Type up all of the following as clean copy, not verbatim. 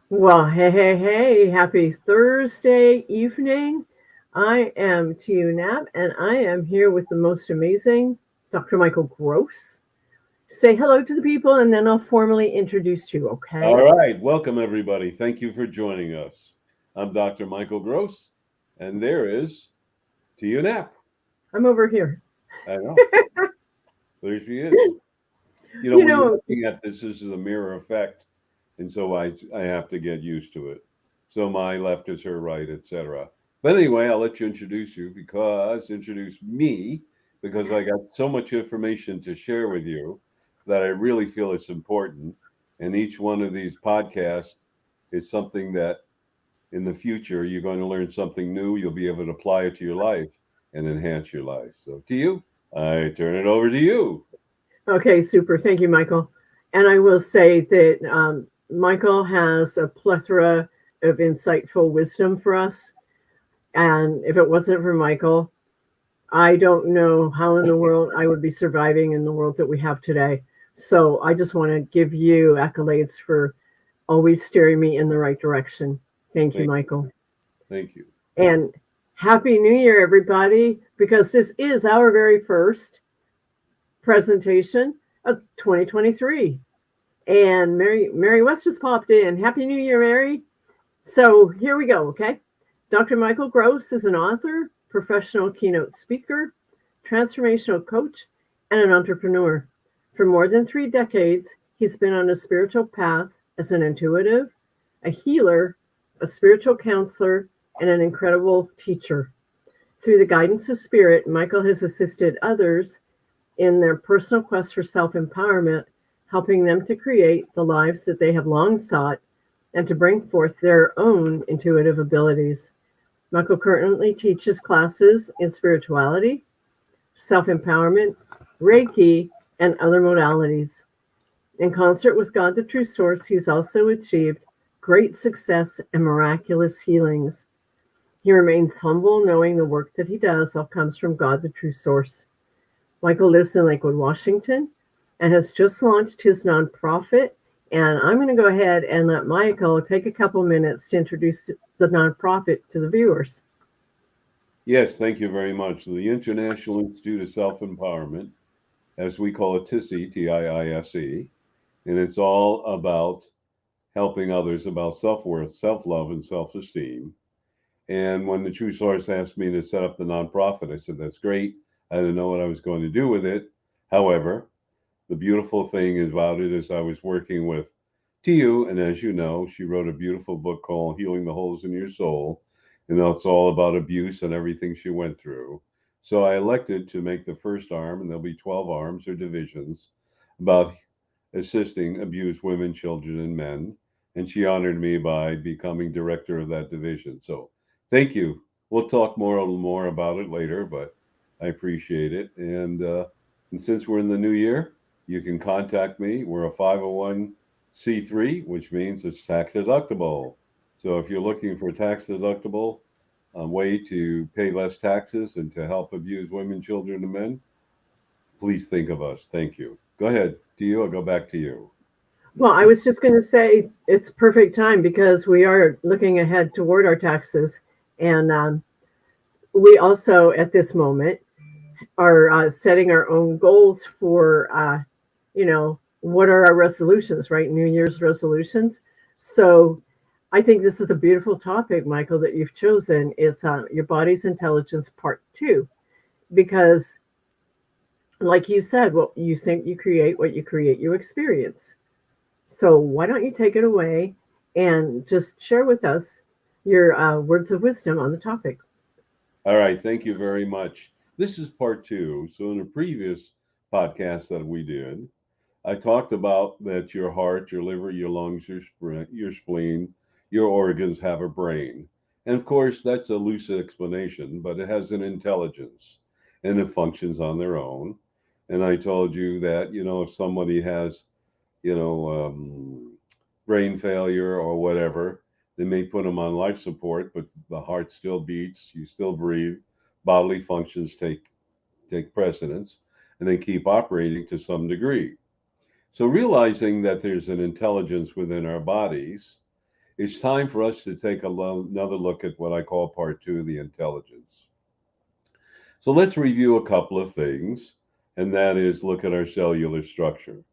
Well, hey, happy Thursday evening. I am TU Nap, and I am here with the most amazing Dr. Michael Gross. Say hello to the people, and then I'll formally introduce you, All okay? right, welcome everybody. Thank you for joining us. I'm Dr. Michael Gross, and there is Tia Knapp. I'm over here. I know, there she is. You When you're know, looking at this is a mirror effect, and so I have to get used to it. So my left is her right, etc. But anyway, I'll let you introduce me, because I got so much information to share with you that I really feel it's important. And each one of these podcasts is something that in the future, you're going to learn something new. You'll be able to apply it to your life and enhance your life. So, to you, I turn it over to you. okay, super. Thank you, Michael. And I will say that Michael has a plethora of insightful wisdom for us. And if it wasn't for Michael, I don't know how in the world I would be surviving in the world that we have today. So I just want to give you accolades for always steering me in the right direction. Thank you, Thank you. Michael. Thank you. And Happy New Year, everybody, because this is our very first presentation of 2023. And Mary West just popped in. Happy New Year, Mary. So here we go, okay? Dr. Michael Gross is an author, professional keynote speaker, transformational coach, and an entrepreneur. For more than 3 decades, he's been on a spiritual path as an intuitive, a healer, a spiritual counselor, and an incredible teacher. Through the guidance of spirit, Michael has assisted others in their personal quest for self empowerment, helping them to create the lives that they have long sought and to bring forth their own intuitive abilities. Michael currently teaches classes in spirituality, self empowerment, Reiki, and other modalities. In concert with God, the True Source, he's also achieved great success and miraculous healings. He remains humble, knowing the work that he does all comes from God, the True Source. Michael lives in Lakewood, Washington, and has just launched his nonprofit. And I'm going to go ahead and let Michael take a couple minutes to introduce the nonprofit to the viewers. Yes, thank you very much. The International Institute of Self Empowerment, as we call it TISE, TIISE, and it's all about helping others about self worth, self love, and self esteem. And when the True Source asked me to set up the nonprofit, I said, that's great. I didn't know what I was going to do with it. However, the beautiful thing about it is I was working with Tiu, and as you know, she wrote a beautiful book called Healing the Holes in Your Soul, and that's all about abuse and everything she went through. So I elected to make the first arm, and there'll be 12 arms or divisions about assisting abused women, children, and men. And she honored me by becoming director of that division. So thank you. We'll talk a little more about it later, but I appreciate it. And since we're in the new year, you can contact me. We're a 501c3, which means it's tax deductible. So if you're looking for a tax deductible way to pay less taxes and to help abused women, children, and men, please think of us. Thank you. Go ahead. To you. I'll go back to you. Well, I was just going to say it's perfect time because we are looking ahead toward our taxes. And we also, at this moment, are setting our own goals for, what are our resolutions, right? New Year's resolutions. So I think this is a beautiful topic, Michael, that you've chosen. It's your body's intelligence part two, because, like you said, what you think you create, you experience. So why don't you take it away and just share with us your words of wisdom on the topic? All right, thank you very much. This is part two. So, in a previous podcast that we did, I talked about that your heart, your liver, your lungs, your spleen, your organs have a brain. And of course, that's a loose explanation, but it has an intelligence and it functions on their own. And I told you that, if somebody has, you know, um, brain failure or whatever, they may put them on life support, but the heart still beats, you still breathe, bodily functions take precedence, and they keep operating to some degree. So realizing that there's an intelligence within our bodies it's time for us to take another look at what I call part two, the intelligence. So let's review a couple of things, and that is look at our cellular structure.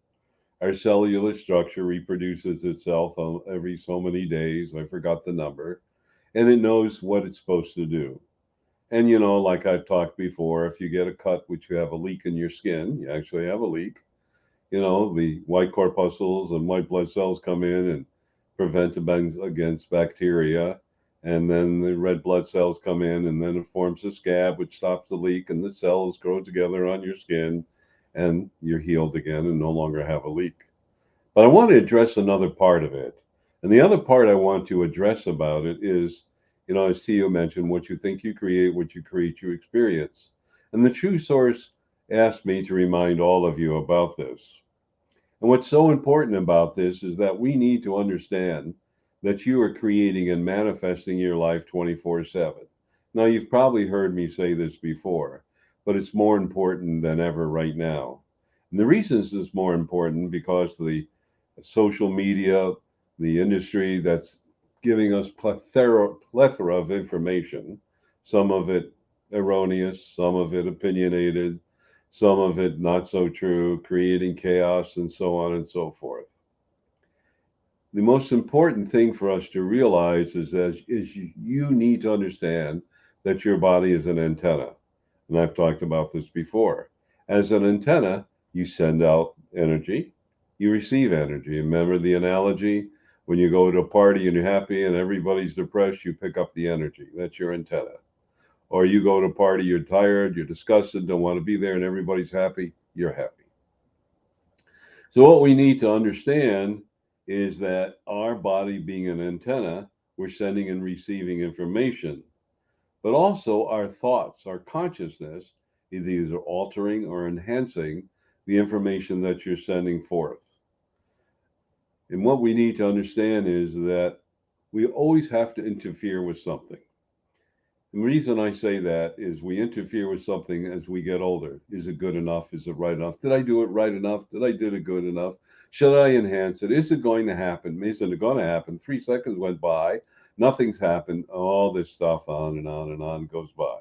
Our cellular structure reproduces itself every so many days. I forgot the number, and it knows what it's supposed to do. And like I've talked before, if you get a cut, which you have a leak in your skin, you actually have a leak. The white corpuscles and white blood cells come in and prevent against bacteria. And then the red blood cells come in, and then it forms a scab, which stops the leak, and the cells grow together on your skin, and you're healed again and no longer have a leak. But I want to address another part of it. And the other part I want to address about it is, as Tio mentioned, what you think you create, what you create, you experience. And the true source asked me to remind all of you about this. And what's so important about this is that we need to understand that you are creating and manifesting your life 24/7. Now, you've probably heard me say this before, but it's more important than ever right now. And the reason this is more important because the social media, the industry that's giving us plethora of information, some of it erroneous, some of it opinionated, some of it not so true, creating chaos and so on and so forth. The most important thing for us to realize is you need to understand that your body is an antenna. And I've talked about this before. As an antenna, you send out energy, you receive energy. Remember the analogy? When you go to a party and you're happy and everybody's depressed, you pick up the energy. That's your antenna. Or you go to a party, you're tired, you're disgusted, don't want to be there, and everybody's happy, you're happy. So what we need to understand is that our body being an antenna, we're sending and receiving information, but also our thoughts, our consciousness is either altering or enhancing the information that you're sending forth. And what we need to understand is that we always have to interfere with something. The reason I say that is we interfere with something as we get older. Is it good enough? Is it right enough? Did I do it right enough? Did I do it good enough? Should I enhance it? Is it going to happen? Isn't it going to happen? 3 seconds went by. Nothing's happened. All this stuff on and on and on goes by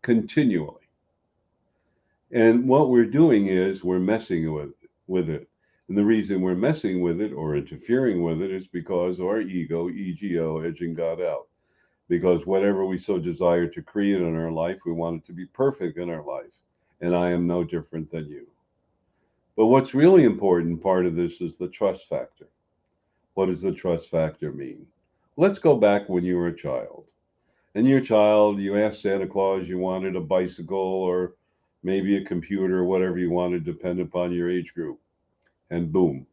continually. And what we're doing is we're messing with it. And the reason we're messing with it or interfering with it is because our ego, edging God out. Because whatever we so desire to create in our life, we want it to be perfect in our life. And I am no different than you. But what's really important part of this is the trust factor. What does the trust factor mean? Let's go back when you were a child. And you're a child, you asked Santa Claus you wanted a bicycle or maybe a computer or whatever you wanted, depending upon your age group. And boom,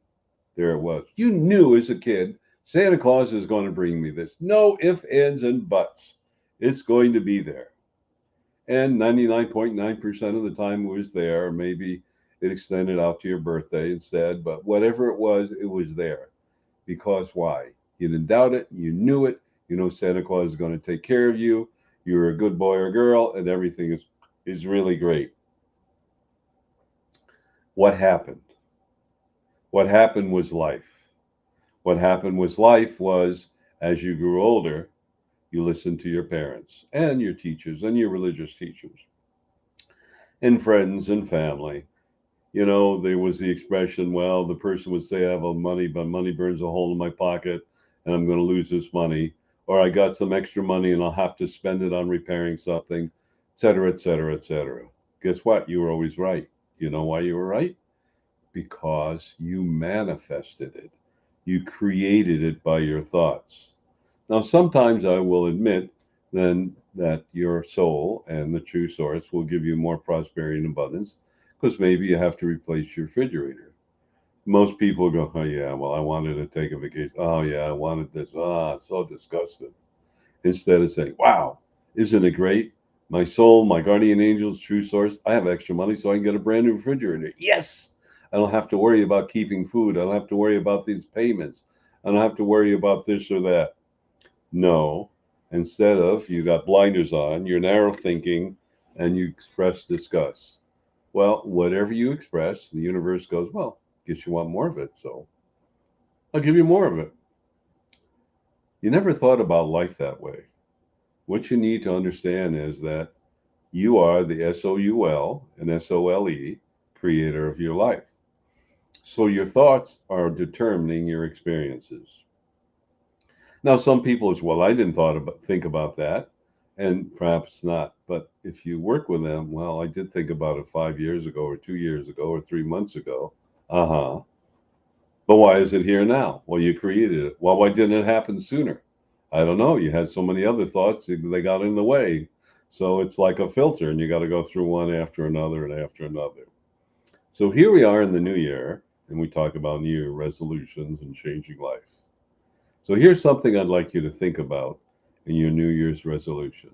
there it was. You knew as a kid Santa Claus is going to bring me this. No ifs, ands, and buts. It's going to be there. And 99.9% of the time it was there. Maybe it extended out to your birthday instead. But whatever it was there. Because why? You didn't doubt it. You knew it. You know Santa Claus is going to take care of you. You're a good boy or girl, and everything is really great. What happened? What happened was life. What happened was as you grew older, you listened to your parents and your teachers and your religious teachers and friends and family. There was the expression, well, the person would say, I have money, but money burns a hole in my pocket and I'm going to lose this money. Or I got some extra money and I'll have to spend it on repairing something, et cetera, et cetera, et cetera. Guess what? You were always right. You know why you were right? Because you manifested it. You created it by your thoughts. Now, sometimes I will admit then that your soul and the true source will give you more prosperity and abundance because maybe you have to replace your refrigerator. Most people go, oh, yeah, well, I wanted to take a vacation. Oh, yeah, I wanted this. Ah, oh, so disgusted. Instead of saying, wow, isn't it great? My soul, my guardian angels, true source, I have extra money so I can get a brand new refrigerator. Yes! I don't have to worry about keeping food. I don't have to worry about these payments. I don't have to worry about this or that. No. Instead of you got blinders on, you're narrow thinking, and you express disgust. Well, whatever you express, the universe goes, well, guess you want more of it, so I'll give you more of it. You never thought about life that way. What you need to understand is that you are the SOUL and SOLE creator of your life. So your thoughts are determining your experiences. Now, some people as well, I didn't think about that, and perhaps not. But if you work with them, well, I did think about it 5 years ago, or 2 years ago, or 3 months ago. Uh huh. But why is it here now? Well, you created it. Well, why didn't it happen sooner? I don't know. You had so many other thoughts, they got in the way. So it's like a filter, and you got to go through one after another and after another. So here we are in the new year, and we talk about New Year resolutions and changing life. So here's something I'd like you to think about in your New Year's resolution.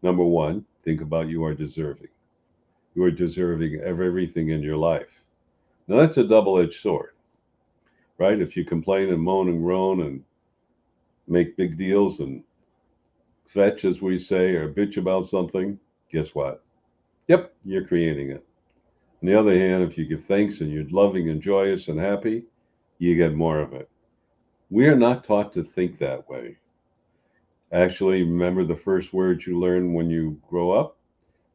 Number one, think about you are deserving. You are deserving of everything in your life. Now that's a double-edged sword, right? If you complain and moan and groan and make big deals and fetch, as we say, or bitch about something, guess what? Yep, you're creating it. On the other hand, if you give thanks and you're loving and joyous and happy, you get more of it. We are not taught to think that way. Actually, remember the first word you learn when you grow up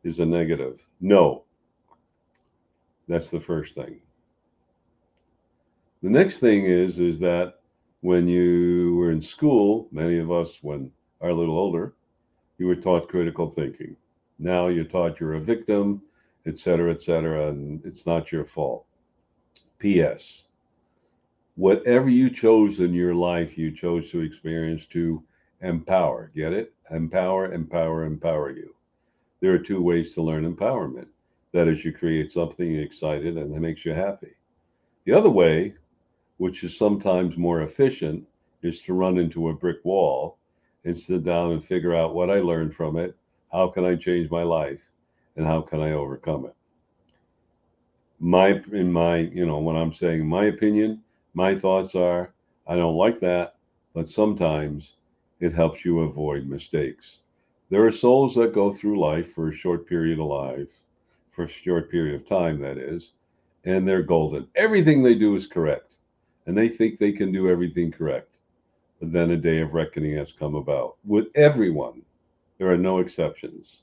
is a negative. No, that's the first thing. The next thing is that when you were in school, many of us, when are a little older, you were taught critical thinking. Now you're taught you're a victim, et cetera, and it's not your fault. P.S. Whatever you chose in your life, you chose to experience to empower. Get it? Empower, empower, empower you. There are two ways to learn empowerment. That is, you create something excited and that makes you happy. The other way, which is sometimes more efficient, is to run into a brick wall and sit down and figure out what I learned from it, how can I change my life, and how can I overcome it. When I'm saying my opinion, my thoughts are, I don't like that, but sometimes it helps you avoid mistakes. There are souls that go through life for a short period of life, for a short period of time, that is, and they're golden. Everything they do is correct, and they think they can do everything correct. But then a day of reckoning has come about with everyone. There are no exceptions,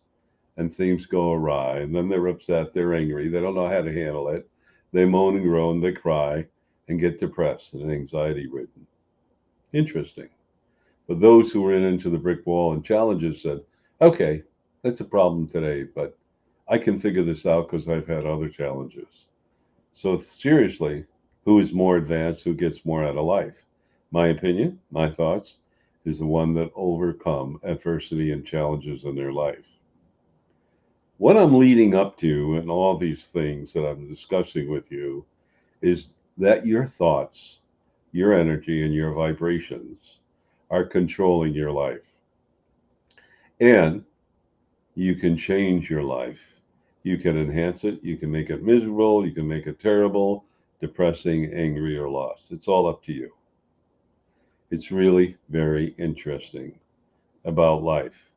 and things go awry, and then they're upset, they're angry, they don't know how to handle it. They moan and groan, they cry, and get depressed and anxiety ridden. Interesting. But those who ran into the brick wall and challenges said, okay, that's a problem today, but I can figure this out because I've had other challenges. So, seriously, who is more advanced, who gets more out of life? My opinion, my thoughts, is the one that overcome adversity and challenges in their life. What I'm leading up to and all these things that I'm discussing with you is that your thoughts, your energy, and your vibrations are controlling your life. And you can change your life. You can enhance it. You can make it miserable. You can make it terrible, depressing, angry, or lost. It's all up to you. It's really very interesting about life.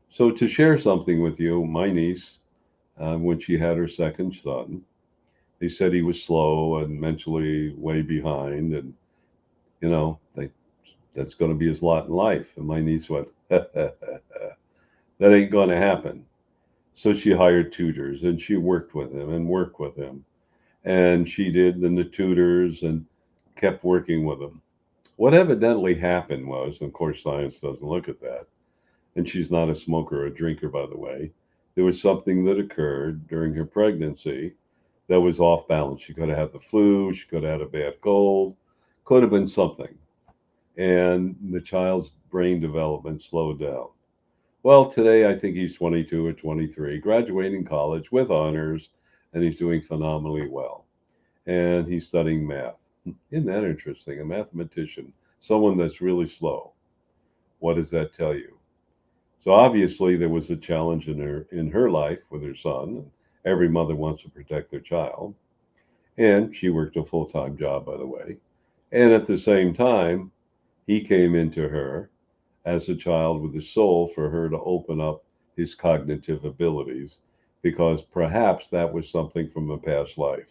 So, to share something with you, my niece, when she had her second son, they said he was slow and mentally way behind, and that's going to be his lot in life. And my niece went, that ain't going to happen. So she hired tutors and she worked with him and worked with him. And she did the tutors and kept working with him. What evidently happened was, and of course, science doesn't look at that, and she's not a smoker or a drinker, by the way, there was something that occurred during her pregnancy that was off balance. She could have had the flu, she could have had a bad cold, could have been something. And the child's brain development slowed down. Well, today I think he's 22 or 23, graduating college with honors, and he's doing phenomenally well. And he's studying math. Isn't that interesting? A mathematician, someone that's really slow. What does that tell you? So obviously there was a challenge in her life with her son. Every mother wants to protect their child. And she worked a full-time job, by the way. And at the same time, he came into her as a child with a soul for her to open up his cognitive abilities because perhaps that was something from a past life.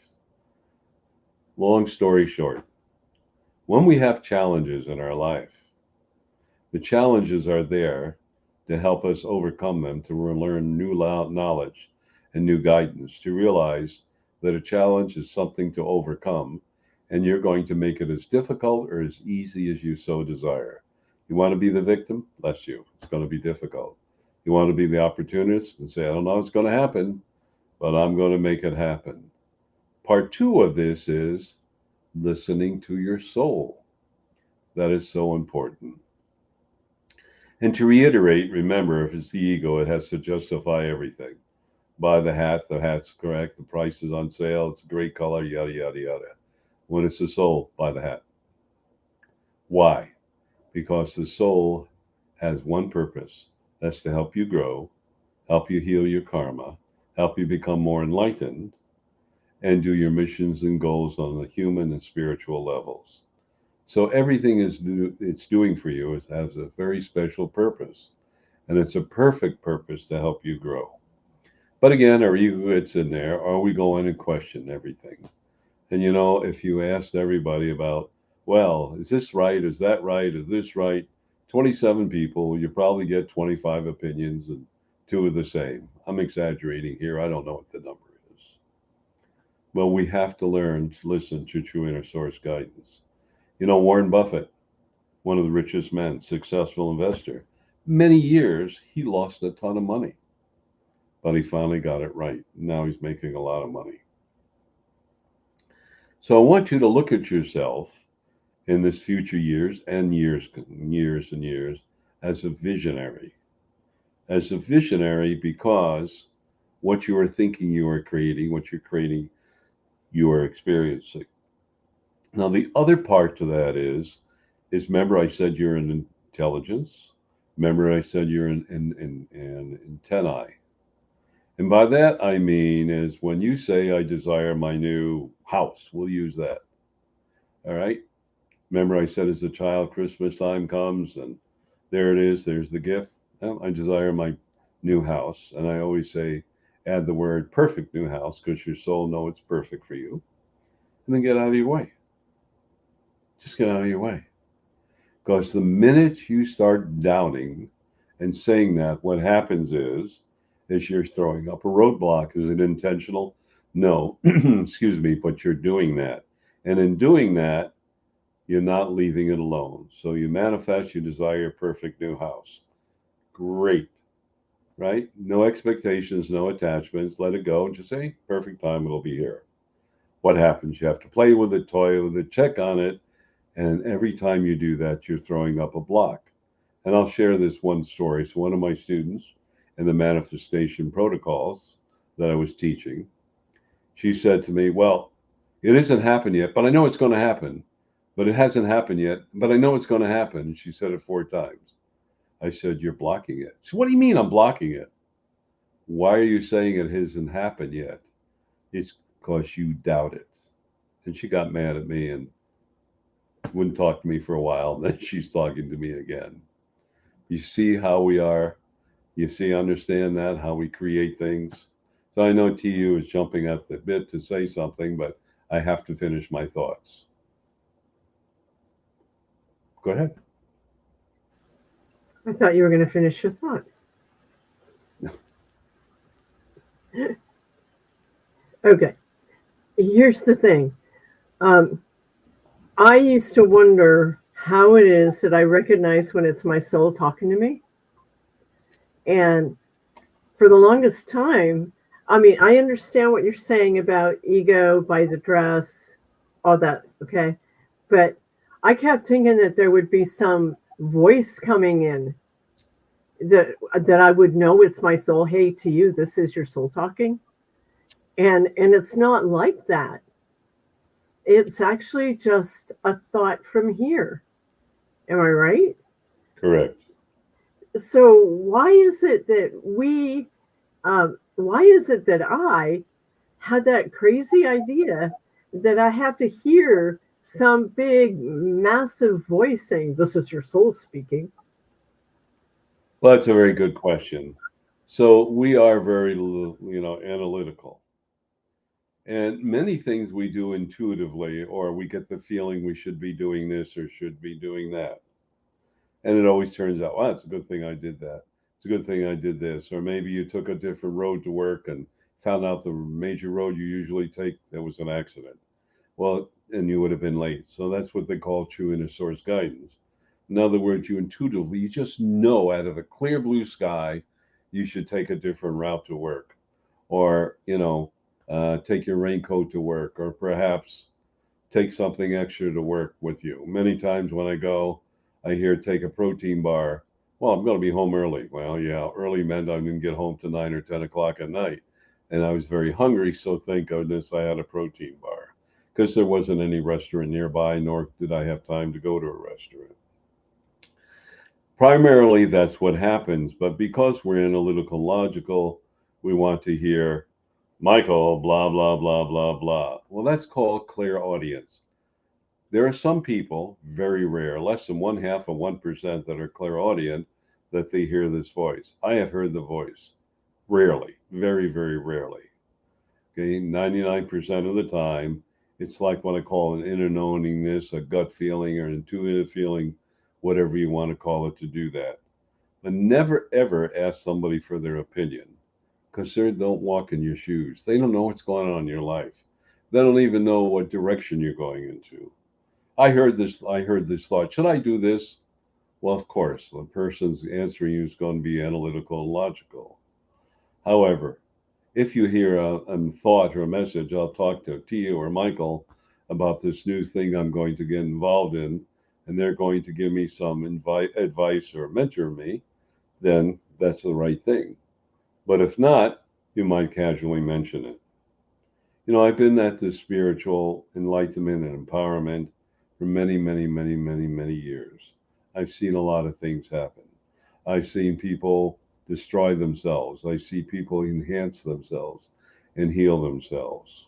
Long story short, when we have challenges in our life, The challenges are there to help us overcome them, to learn new knowledge and new guidance, to realize that a challenge is something to overcome, and you're going to make it as difficult or as easy as you so desire. You want to be the victim? Bless you. It's going to be difficult. You want to be the opportunist and say, I don't know what's going to happen, but I'm going to make it happen. Part two of this is listening to your soul. That is so important. And to reiterate, remember, if it's the ego, it has to justify everything. Buy the hat's correct, the price is on sale, it's a great color, yada, yada, yada. When it's the soul, buy the hat. Why? Because the soul has one purpose. That's to help you grow, help you heal your karma, help you become more enlightened, and do your missions and goals on the human and spiritual levels. So everything it's doing for you has a very special purpose, and it's a perfect purpose to help you grow. But again, our ego gets in there, or we go in and question everything. And if you asked everybody about, well, is this right? Is that right? Is this right? 27 people, you probably get 25 opinions, and two are the same. I'm exaggerating here. I don't know what the number is. Well, we have to learn to listen to true inner source guidance. Warren Buffett, one of the richest men, successful investor, many years he lost a ton of money, but he finally got it right. Now he's making a lot of money. So I want you to look at yourself in this future years and years and years as a visionary. As a visionary, because what you are thinking you are creating, what you're creating, you are experiencing. Now, the other part to that is remember I said you're an intelligence. Remember I said you're an antennae. And by that I mean is when you say I desire my new house, we'll use that. All right. Remember I said as the child Christmas time comes and there it is, there's the gift. Well, I desire my new house. And I always say add the word perfect new house because your soul knows it's perfect for you. And then get out of your way. Just get out of your way. Because the minute you start doubting and saying that, what happens is you're throwing up a roadblock. Is it intentional? No, excuse me, but you're doing that. And in doing that, you're not leaving it alone. So you manifest, you desire a perfect new house. Great, right? No expectations, no attachments. Let it go. Just say, perfect time, it'll be here. What happens? You have to play with it, toy with it, check on it. And every time you do that, you're throwing up a block. And I'll share this one story. So one of my students in the manifestation protocols that I was teaching, she said to me, well, it hasn't happened yet, but I know it's going to happen. But it hasn't happened yet, but I know it's going to happen. She said it 4 times. I said, you're blocking it. So what do you mean I'm blocking it? Why are you saying it hasn't happened yet? It's because you doubt it. And she got mad at me and wouldn't talk to me for a while. Then she's talking to me again. You see how we are? You see, understand that, how we create things? So I know TU is jumping at the bit to say something, but I have to finish my thoughts. Go ahead. I thought you were going to finish your thought. Okay. Here's the thing. I used to wonder how it is that I recognize when it's my soul talking to me. And for the longest time, I mean, I understand what you're saying about ego, buy the dress, all that, okay? But I kept thinking that there would be some voice coming in that I would know it's my soul. Hey, to you, this is your soul talking. And it's not like that. It's actually just a thought from here. Am I right? Correct. So why is it that I had that crazy idea that I have to hear some big, massive voice saying, this is your soul speaking? Well, that's a very good question. So we are very, analytical. And many things we do intuitively, or we get the feeling we should be doing this or should be doing that. And it always turns out, wow, it's a good thing I did that. It's a good thing I did this. Or maybe you took a different road to work and found out the major road you usually take, there was an accident. Well, and you would have been late. So that's what they call true inner source guidance. In other words, you intuitively, you just know out of a clear blue sky, you should take a different route to work, or, take your raincoat to work, or perhaps take something extra to work with you. Many times when I go, I hear take a protein bar. Well, I'm going to be home early. Well, yeah, early meant I didn't get home to 9 or 10 o'clock at night. And I was very hungry. So thank goodness I had a protein bar because there wasn't any restaurant nearby, nor did I have time to go to a restaurant. Primarily, that's what happens. But because we're analytical logical, we want to hear Michael, blah, blah, blah, blah, blah. Well, that's called clairaudience. There are some people, very rare, less than 0.5% that are clairaudient, that they hear this voice. I have heard the voice. Rarely, very, very rarely. Okay, 99% of the time, it's like what I call an inner knowingness, a gut feeling, or an intuitive feeling, whatever you want to call it, to do that. But never, ever ask somebody for their opinion because they don't walk in your shoes. They don't know what's going on in your life. They don't even know what direction you're going into. I heard this thought. Should I do this? Well, of course, the person's answering you is going to be analytical and logical. However, if you hear a thought or a message, I'll talk to Tia or Michael about this new thing I'm going to get involved in, and they're going to give me some advice or mentor me, then that's the right thing. But if not, you might casually mention it. I've been at this spiritual enlightenment and empowerment for many, many, many, many, many years. I've seen a lot of things happen. I've seen people destroy themselves. I see people enhance themselves and heal themselves.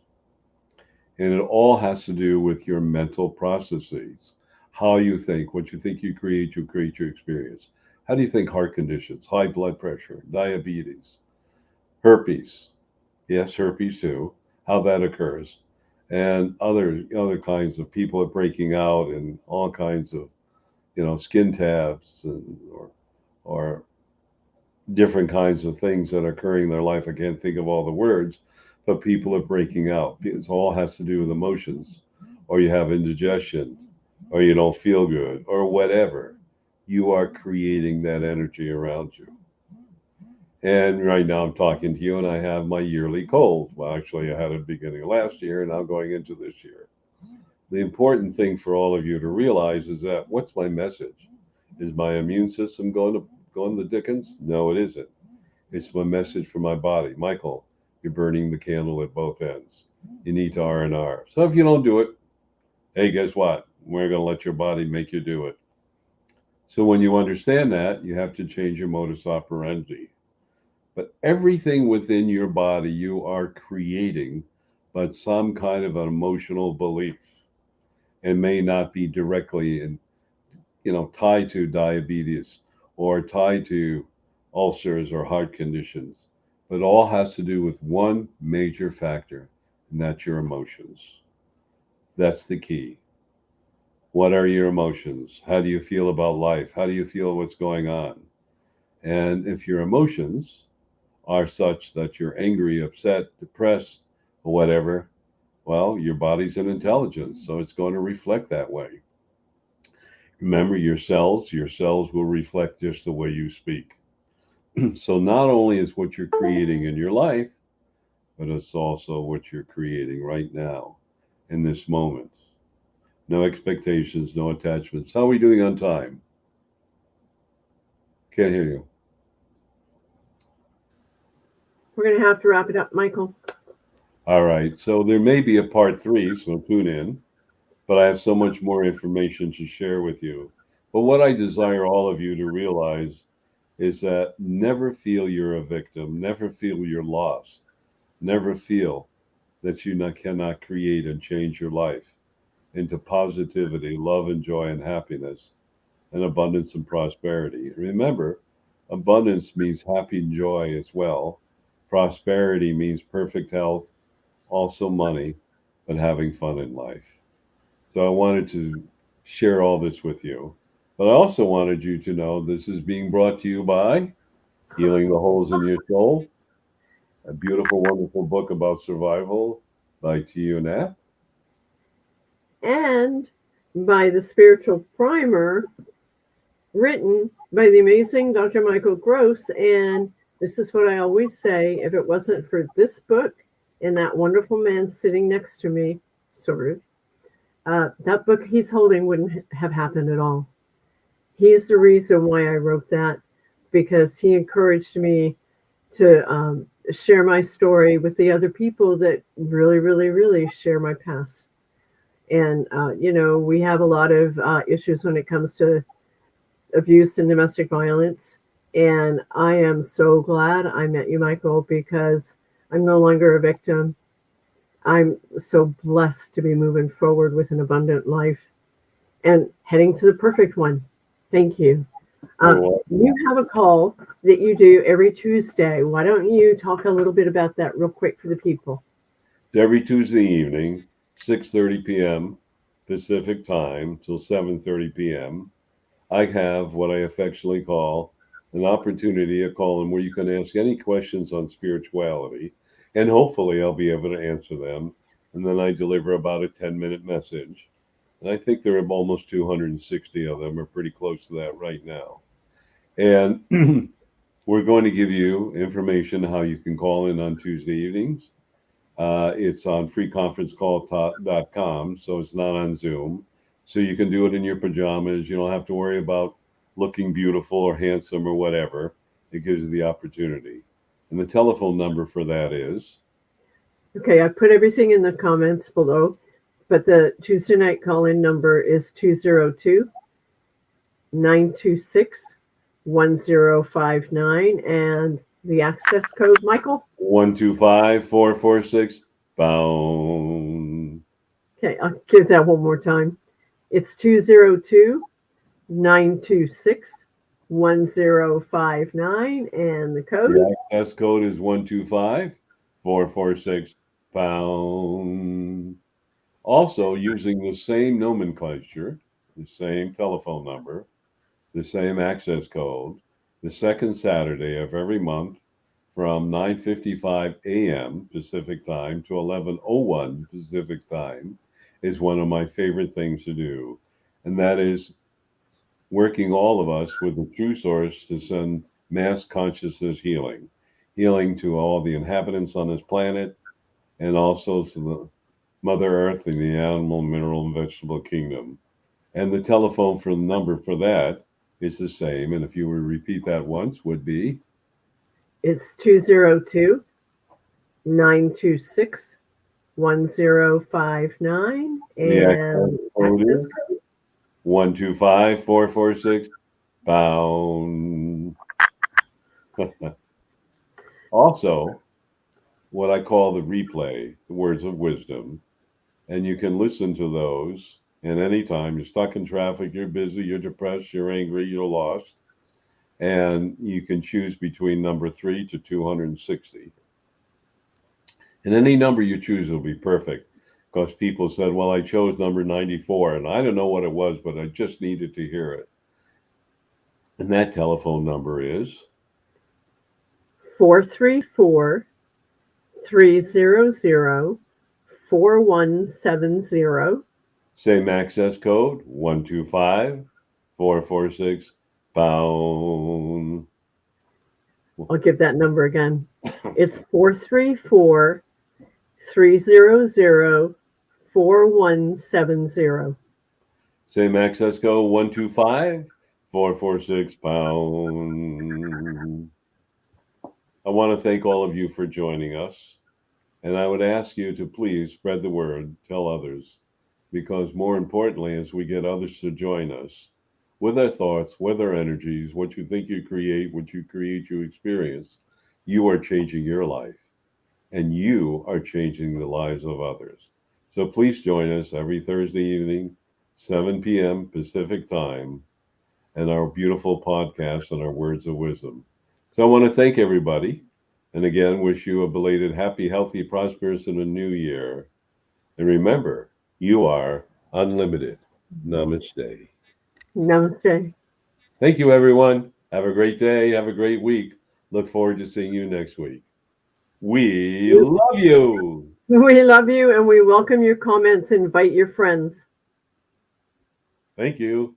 And it all has to do with your mental processes. How you think, what you think you create your experience. How do you think heart conditions, high blood pressure, diabetes, herpes, yes, herpes too, how that occurs, and other kinds of people are breaking out and all kinds of skin tabs or different kinds of things that are occurring in their life. I can't think of all the words, but people are breaking out. It all has to do with emotions, or you have indigestion, or you don't feel good, or whatever. You are creating that energy around you. And right now I'm talking to you and I have my yearly cold. Well, actually, I had it at the beginning of last year and I'm going into this year. The important thing for all of you to realize is that what's my message? Is my immune system going to Dickens? No, it isn't. It's my message for my body. Michael, you're burning the candle at both ends. You need to R&R. So if you don't do it, hey, guess what? We're going to let your body make you do it. So when you understand that, you have to change your modus operandi. But everything within your body you are creating, but some kind of an emotional belief, and may not be directly tied to diabetes or tied to ulcers or heart conditions, but all has to do with one major factor, and that's your emotions. That's the key. What are your emotions? How do you feel about life? How do you feel what's going on? And if your emotions are such that you're angry, upset, depressed, or whatever, well, your body's an intelligence, so it's going to reflect that way. Remember, your cells will reflect just the way you speak. So not only is what you're creating in your life, but it's also what you're creating right now in this moment. No expectations, no attachments. How are we doing on time? Can't hear you. We're going to have to wrap it up, Michael. All right. So there may be a part 3, so tune in. But I have so much more information to share with you. But what I desire all of you to realize is that never feel you're a victim. Never feel you're lost. Never feel that you cannot create and change your life into positivity, love and joy and happiness, and abundance and prosperity. Remember, abundance means happy and joy as well. Prosperity means perfect health, also money, but having fun in life. So I wanted to share all this with you. But I also wanted you to know this is being brought to you by Healing the Holes in Your Soul, a beautiful, wonderful book about survival by T.U. Knapp. And by the Spiritual Primer, written by the amazing Dr. Michael Gross. And this is what I always say, if it wasn't for this book and that wonderful man sitting next to me, sort of, that book he's holding wouldn't have happened at all. He's the reason why I wrote that, because he encouraged me to share my story with the other people that really, really, really share my past. And, we have a lot of issues when it comes to abuse and domestic violence. And I am so glad I met you, Michael, because I'm no longer a victim. I'm so blessed to be moving forward with an abundant life and heading to the perfect one. Thank you. You have a call that you do every Tuesday. Why don't you talk a little bit about that real quick for the people? Every Tuesday evening, 6:30 p.m. Pacific time till 7:30 p.m., I have what I affectionately call an opportunity, a call-in where you can ask any questions on spirituality, and hopefully I'll be able to answer them. And then I deliver about a 10-minute message. And I think there are almost 260 of them, or pretty close to that right now. And we're going to give you information how you can call in on Tuesday evenings. It's on freeconferencecall.com, so it's not on Zoom. So you can do it in your pajamas. You don't have to worry about looking beautiful or handsome or whatever. It gives you the opportunity. And the telephone number for that is? Okay, I put everything in the comments below, but the Tuesday night call-in number is 202-926-1059, and the access code, Michael? 125446 pound. Okay, I'll give that one more time. It's 202-926-1059, and the code? The access code is 125446 pound. Also, using the same nomenclature, the same telephone number, the same access code, the second Saturday of every month from 9:55 a.m. Pacific time to 11:01 Pacific time is one of my favorite things to do. And that is working all of us with the true source to send mass consciousness healing to all the inhabitants on this planet, and also to the Mother Earth and the animal, mineral, and vegetable kingdom. And the telephone for the number for that is the same. And if you would repeat that once, would be? It's 202-926-1059. And access code? 125446 pound. Also, what I call the replay, the words of wisdom. And you can listen to those at any time. You're stuck in traffic, you're busy, you're depressed, you're angry, you're lost. And you can choose between number 3 to 260. And any number you choose will be perfect, because people said, well, I chose number 94, and I don't know what it was, but I just needed to hear it. And that telephone number is 434-300-4170. Same access code, 125446 pound. I'll give that number again. It's 434-300-4170. Same access code, 125446 pound. I want to thank all of you for joining us. And I would ask you to please spread the word, tell others, because more importantly, as we get others to join us, with their thoughts, with their energies, what you think you create, you experience, you are changing your life, and you are changing the lives of others. So please join us every Thursday evening, 7 p.m. Pacific time, and our beautiful podcast on our words of wisdom. So I want to thank everybody, and again, wish you a belated happy, healthy, prosperous, and a new year. And remember, you are unlimited. Namaste. Namaste. Thank you, everyone. Have a great day. Have a great week. Look forward to seeing you next week. We love you. We love you and we welcome your comments. Invite your friends. Thank you.